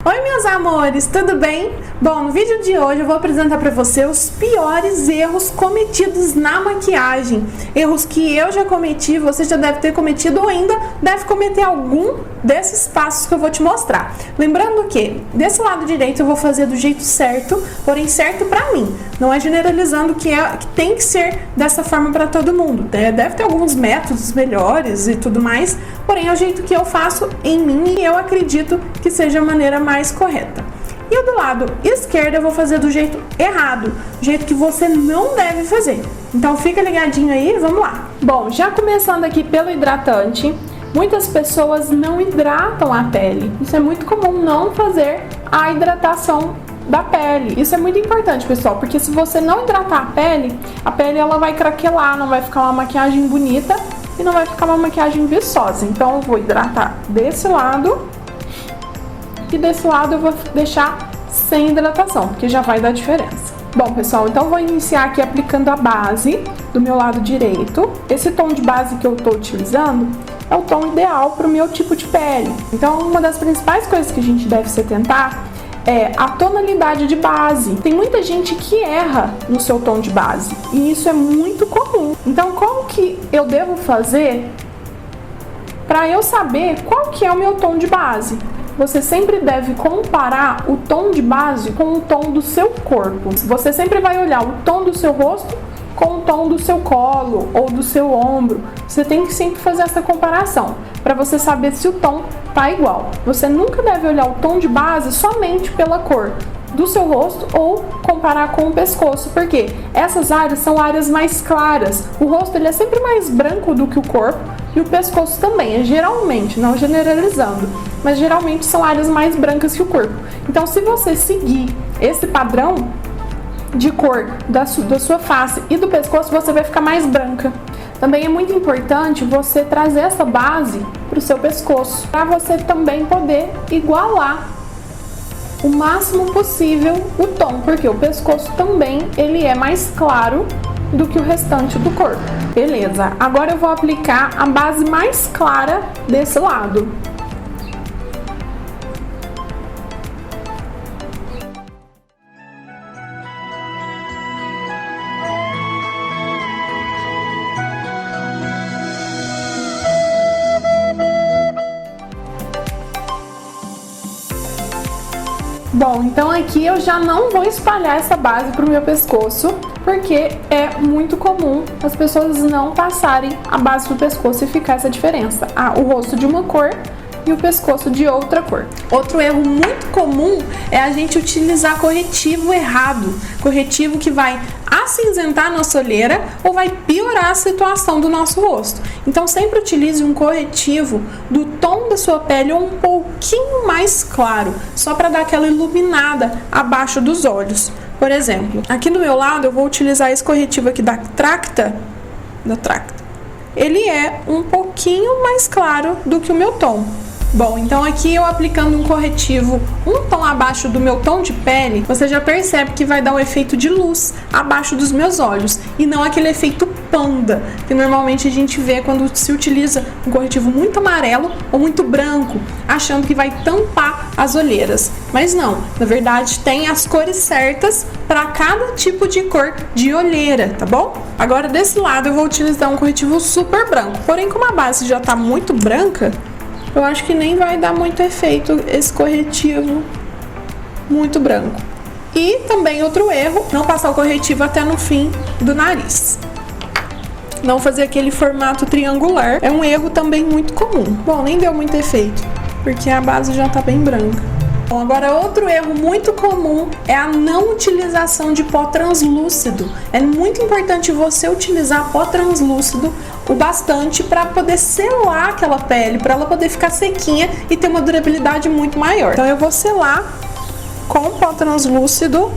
Oi meus amores, tudo bem? Bom, no vídeo de hoje eu vou apresentar para você os piores erros cometidos na maquiagem. Erros que eu já cometi, você já deve ter cometido ou ainda deve cometer algum desses passos que eu vou te mostrar. Lembrando que desse lado direito eu vou fazer do jeito certo, porém certo pra mim. Não é generalizando que tem que ser dessa forma para todo mundo. Deve ter alguns métodos melhores e tudo mais, porém é o jeito que eu faço em mim e eu acredito que seja a maneira mais correta. E do lado esquerdo eu vou fazer do jeito errado, do jeito que você não deve fazer. Então fica ligadinho aí, vamos lá. Bom, já começando aqui pelo hidratante, muitas pessoas não hidratam a pele. Isso é muito comum, não fazer a hidratação da pele. Isso é muito importante, pessoal, porque se você não hidratar a pele ela vai craquelar, não vai ficar uma maquiagem bonita e não vai ficar uma maquiagem viçosa. Então eu vou hidratar desse lado e desse lado eu vou deixar sem hidratação, porque já vai dar diferença. Bom, pessoal, então eu vou iniciar aqui aplicando a base do meu lado direito. Esse tom de base que eu estou utilizando é o tom ideal para o meu tipo de pele. Então, uma das principais coisas que a gente deve se atentar é a tonalidade de base. Tem muita gente que erra no seu tom de base e isso é muito comum. Então, como que eu devo fazer para eu saber qual que é o meu tom de base? Você sempre deve comparar o tom de base com o tom do seu corpo. Você sempre vai olhar o tom do seu rosto com o tom do seu colo ou do seu ombro. Você tem que sempre fazer essa comparação para você saber se o tom tá igual. Você nunca deve olhar o tom de base somente pela cor do seu rosto ou comparar com o pescoço, porque essas áreas são áreas mais claras. O rosto ele é sempre mais branco do que o corpo e o pescoço também, geralmente, não generalizando, mas geralmente são áreas mais brancas que o corpo. Então, se você seguir esse padrão de cor da sua face e do pescoço, você vai ficar mais branca. Também é muito importante você trazer essa base para o seu pescoço, para você também poder igualar o máximo possível o tom, porque o pescoço também ele é mais claro do que o restante do corpo. Beleza, agora eu vou aplicar a base mais clara desse lado. Bom, então aqui eu já não vou espalhar essa base para o meu pescoço, porque é muito comum as pessoas não passarem a base do pescoço e ficar essa diferença. O rosto de uma cor e o pescoço de outra cor. Outro erro muito comum é a gente utilizar corretivo errado. Corretivo que vai acinzentar a nossa olheira ou vai piorar a situação do nosso rosto. Então sempre utilize um corretivo do tom da sua pele ou um pouquinho mais claro, só para dar aquela iluminada abaixo dos olhos. Por exemplo, aqui do meu lado eu vou utilizar esse corretivo aqui da Tracta. Ele é um pouquinho mais claro do que o meu tom. Bom, então aqui eu aplicando um corretivo um tom abaixo do meu tom de pele, você já percebe que vai dar um efeito de luz abaixo dos meus olhos e não aquele efeito panda que normalmente a gente vê quando se utiliza um corretivo muito amarelo ou muito branco, achando que vai tampar as olheiras. Mas não, na verdade tem as cores certas para cada tipo de cor de olheira, tá bom? Agora desse lado eu vou utilizar um corretivo super branco, porém como a base já tá muito branca, eu acho que nem vai dar muito efeito esse corretivo muito branco. E também outro erro, não passar o corretivo até no fim do nariz. Não fazer aquele formato triangular. É um erro também muito comum. Bom, nem deu muito efeito, porque a base já tá bem branca. Bom, agora outro erro muito comum é a não utilização de pó translúcido. É muito importante você utilizar pó translúcido o bastante para poder selar aquela pele, para ela poder ficar sequinha e ter uma durabilidade muito maior. Então eu vou selar com pó translúcido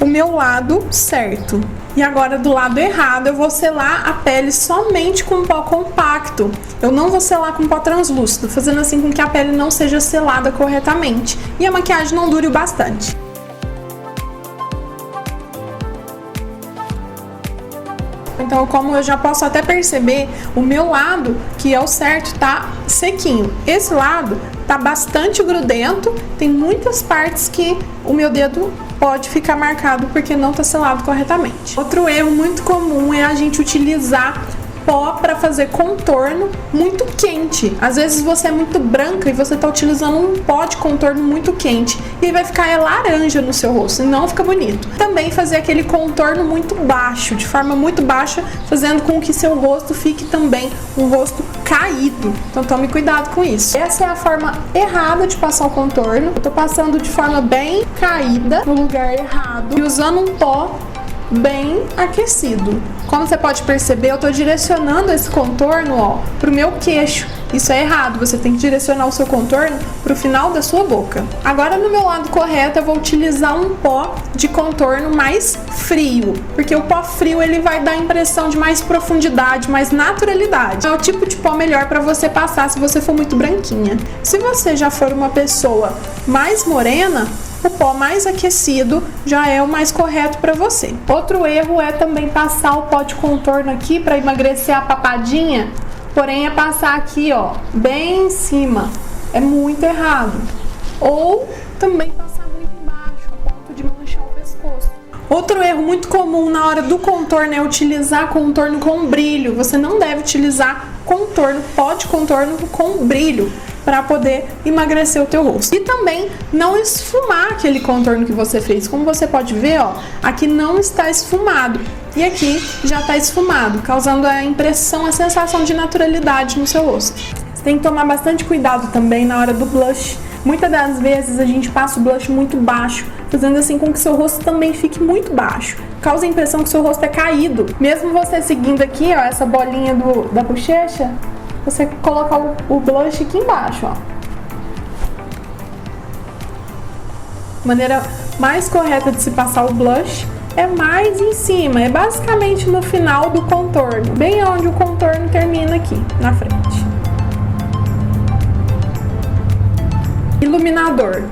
o meu lado certo. E agora do lado errado eu vou selar a pele somente com pó compacto. Eu não vou selar com pó translúcido, fazendo assim com que a pele não seja selada corretamente e a maquiagem não dure o bastante. Então, como eu já posso até perceber, o meu lado, que é o certo, tá sequinho. Esse lado tá bastante grudento, tem muitas partes que o meu dedo pode ficar marcado porque não tá selado corretamente. Outro erro muito comum é a gente utilizar pó para fazer contorno muito quente. Às vezes você é muito branca e você tá utilizando um pó de contorno muito quente e vai ficar laranja no seu rosto e não fica bonito. Também fazer aquele contorno muito baixo, de forma muito baixa, fazendo com que seu rosto fique também um rosto caído. Então tome cuidado com isso. Essa é a forma errada de passar o contorno. Eu tô passando de forma bem caída, no lugar errado, e usando um pó bem aquecido. Como você pode perceber, eu tô direcionando esse contorno, ó, pro meu queixo. Isso é errado, você tem que direcionar o seu contorno pro final da sua boca. Agora, no meu lado correto, eu vou utilizar um pó de contorno mais frio, porque o pó frio ele vai dar a impressão de mais profundidade, mais naturalidade. É o tipo de pó melhor para você passar se você for muito branquinha. Se você já for uma pessoa mais morena, o pó mais aquecido já é o mais correto para você. Outro erro é também passar o pó de contorno aqui para emagrecer a papadinha, porém é passar aqui, ó, bem em cima. É muito errado. Ou também passar muito embaixo, a ponto de manchar o pescoço. Outro erro muito comum na hora do contorno é utilizar contorno com brilho. Você não deve utilizar contorno, pó de contorno com brilho, para poder emagrecer o teu rosto. E também não esfumar aquele contorno que você fez. Como você pode ver, ó, aqui não está esfumado e aqui já está esfumado, causando a impressão, a sensação de naturalidade no seu rosto. Você tem que tomar bastante cuidado também na hora do blush. Muitas das vezes a gente passa o blush muito baixo, fazendo assim com que seu rosto também fique muito baixo. Causa a impressão que seu rosto é caído. Mesmo você seguindo aqui, ó, essa bolinha da bochecha, você colocar o blush aqui embaixo, ó. A maneira mais correta de se passar o blush é mais em cima, é basicamente no final do contorno, bem onde o contorno termina aqui, na frente. Iluminador.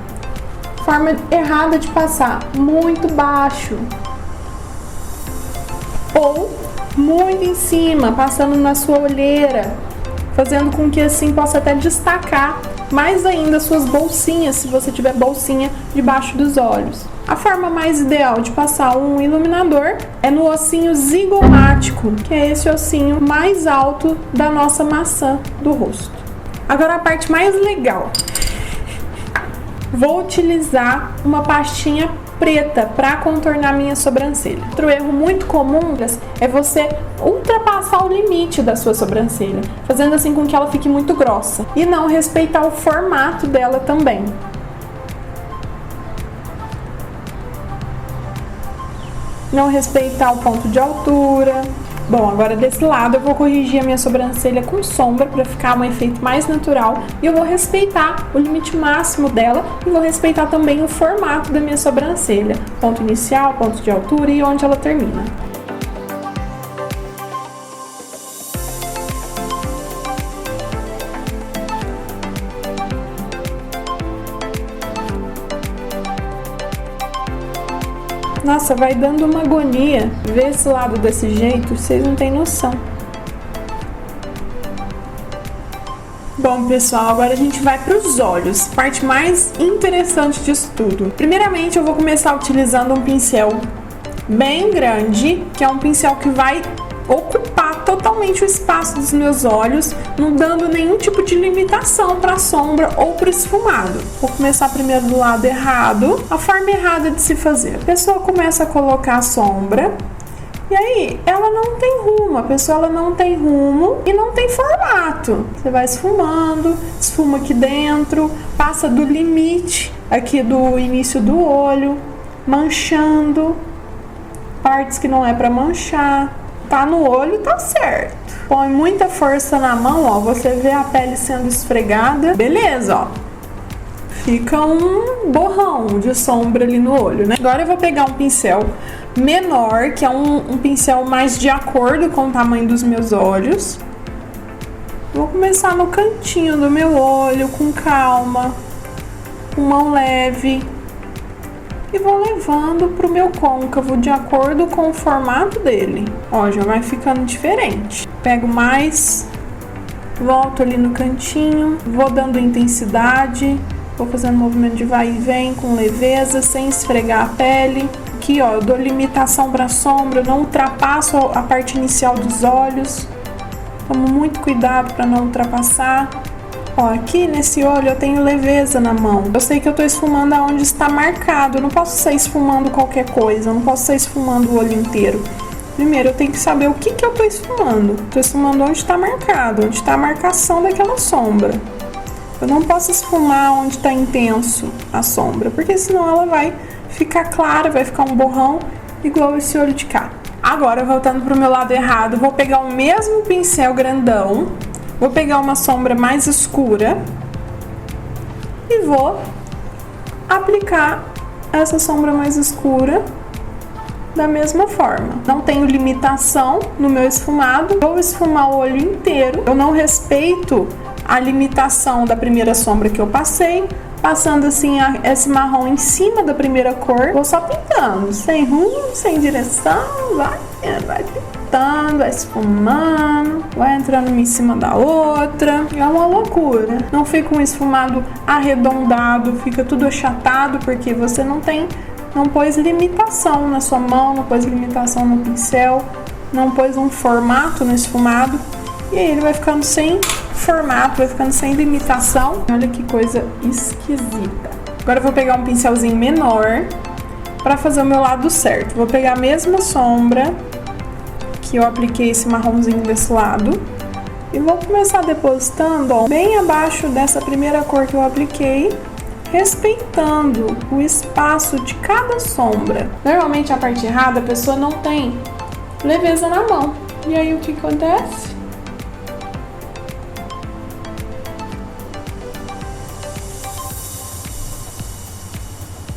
Forma errada de passar, muito baixo. Ou muito em cima, passando na sua olheira, fazendo com que assim possa até destacar mais ainda suas bolsinhas, se você tiver bolsinha debaixo dos olhos. A forma mais ideal de passar um iluminador é no ossinho zigomático, que é esse ossinho mais alto da nossa maçã do rosto. Agora a parte mais legal. Vou utilizar uma pastinha preta para contornar minha sobrancelha. Outro erro muito comum é você ultrapassar o limite da sua sobrancelha, fazendo assim com que ela fique muito grossa e não respeitar o formato dela também. Não respeitar o ponto de altura. Bom, agora desse lado eu vou corrigir a minha sobrancelha com sombra para ficar um efeito mais natural e eu vou respeitar o limite máximo dela e vou respeitar também o formato da minha sobrancelha, ponto inicial, ponto de altura e onde ela termina. Nossa, vai dando uma agonia ver esse lado desse jeito, vocês não têm noção. Bom, pessoal, agora a gente vai para os olhos, parte mais interessante disso tudo. Primeiramente, eu vou começar utilizando um pincel bem grande, que é um pincel que vai ocupar totalmente o espaço dos meus olhos, não dando nenhum tipo de limitação para a sombra ou para o esfumado. Vou começar primeiro do lado errado, a forma errada de se fazer. A pessoa começa a colocar a sombra e aí ela não tem rumo, a pessoa ela não tem rumo e não tem formato. Você vai esfumando, esfuma aqui dentro, passa do limite aqui do início do olho, manchando partes que não é para manchar. Tá no olho, tá certo. Põe muita força na mão, ó, você vê a pele sendo esfregada. Beleza, ó. Fica um borrão de sombra ali no olho, né? Agora eu vou pegar um pincel menor, que é um pincel mais de acordo com o tamanho dos meus olhos. Vou começar no cantinho do meu olho, com calma, com mão leve. E vou levando pro meu côncavo de acordo com o formato dele. Ó, já vai ficando diferente. Pego mais volto ali no cantinho, vou dando intensidade, vou fazendo movimento de vai e vem com leveza, sem esfregar a pele. Aqui, ó, eu dou limitação para a sombra, eu não ultrapasso a parte inicial dos olhos. Tomo muito cuidado para não ultrapassar. Ó, aqui nesse olho eu tenho leveza na mão. Eu sei que eu tô esfumando aonde está marcado. Eu não posso sair esfumando qualquer coisa. Eu não posso sair esfumando o olho inteiro. Primeiro eu tenho que saber o que eu tô esfumando. Tô esfumando onde está marcado, onde está a marcação daquela sombra. Eu não posso esfumar onde está intenso a sombra, porque senão ela vai ficar clara, vai ficar um borrão igual esse olho de cá. Agora, voltando pro meu lado errado, vou pegar o mesmo pincel grandão. Vou pegar uma sombra mais escura e vou aplicar essa sombra mais escura da mesma forma. Não tenho limitação no meu esfumado, vou esfumar o olho inteiro. Eu não respeito a limitação da primeira sombra que eu passei, passando assim esse marrom em cima da primeira cor. Vou só pintando, sem rumo, sem direção, vai pintando, vai esfumando, vai entrando uma em cima da outra. É uma loucura. Não fica um esfumado arredondado, fica tudo achatado, porque você não pôs limitação na sua mão, não pôs limitação no pincel, não pôs um formato no esfumado, e aí ele vai ficando sem formato, vai ficando sem limitação. Olha que coisa esquisita. Agora eu vou pegar um pincelzinho menor para fazer o meu lado certo. Vou pegar a mesma sombra que eu apliquei esse marronzinho desse lado e vou começar depositando, ó, bem abaixo dessa primeira cor que eu apliquei, respeitando o espaço de cada sombra. Normalmente a parte errada a pessoa não tem leveza na mão. E aí o que acontece?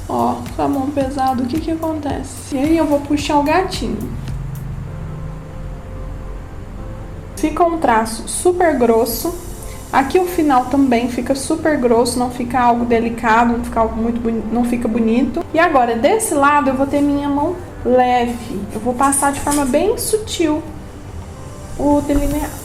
Ó, com a mão pesada, o que acontece? E aí eu vou puxar o gatinho. Fica um traço super grosso. Aqui o final também fica super grosso, não fica algo delicado, não fica algo muito bonito, não fica bonito. E agora desse lado eu vou ter minha mão leve. Eu vou passar de forma bem sutil o delineado.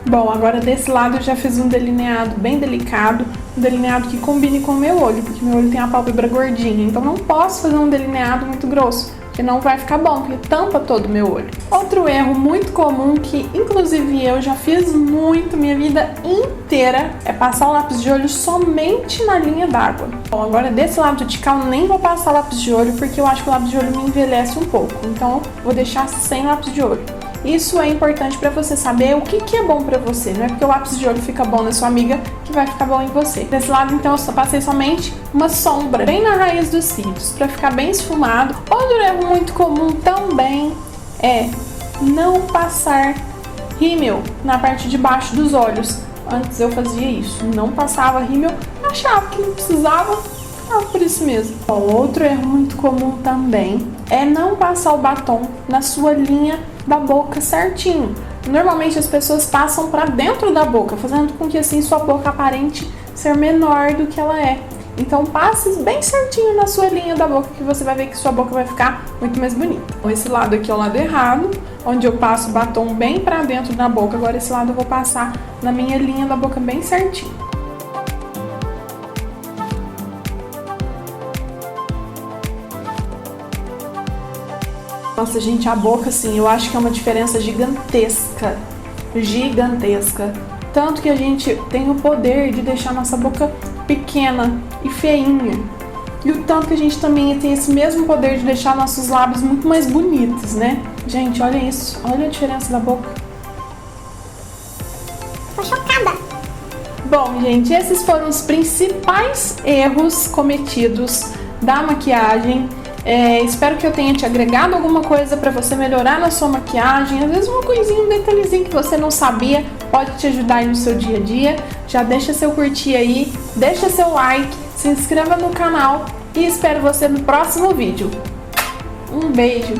Bom, agora desse lado eu já fiz um delineado bem delicado, um delineado que combine com o meu olho, porque meu olho tem a pálpebra gordinha, então não posso fazer um delineado muito grosso, porque não vai ficar bom, porque tampa todo o meu olho. Outro erro muito comum, que inclusive eu já fiz muito minha vida inteira, é passar o lápis de olho somente na linha d'água. Bom, agora desse lado de cá eu nem vou passar lápis de olho, porque eu acho que o lápis de olho me envelhece um pouco, então vou deixar sem lápis de olho. Isso é importante para você saber o que é bom para você, não é porque o lápis de olho fica bom na sua amiga que vai ficar bom em você. Desse lado, então, eu só passei somente uma sombra bem na raiz dos cílios, para ficar bem esfumado. Outro erro muito comum também é não passar rímel na parte de baixo dos olhos. Antes eu fazia isso, não passava rímel, achava que não precisava, por isso mesmo. Outro erro muito comum também é não passar o batom na sua linha da boca certinho. Normalmente as pessoas passam para dentro da boca, fazendo com que assim sua boca aparente ser menor do que ela é. Então passe bem certinho na sua linha da boca, que você vai ver que sua boca vai ficar muito mais bonita. Então, esse lado aqui é o lado errado, onde eu passo o batom bem para dentro da boca. Agora esse lado eu vou passar na minha linha da boca bem certinho. Nossa, gente, a boca, assim, eu acho que é uma diferença gigantesca. Gigantesca. Tanto que a gente tem o poder de deixar nossa boca pequena e feinha. E o tanto que a gente também tem esse mesmo poder de deixar nossos lábios muito mais bonitos, né? Gente, olha isso. Olha a diferença da boca. Tô chocada. Bom, gente, esses foram os principais erros cometidos da maquiagem. Espero que eu tenha te agregado alguma coisa para você melhorar na sua maquiagem. Às vezes uma coisinha, um detalhezinho que você não sabia pode te ajudar aí no seu dia a dia. Já deixa seu curtir aí, deixa seu like, se inscreva no canal e espero você no próximo vídeo. Um beijo!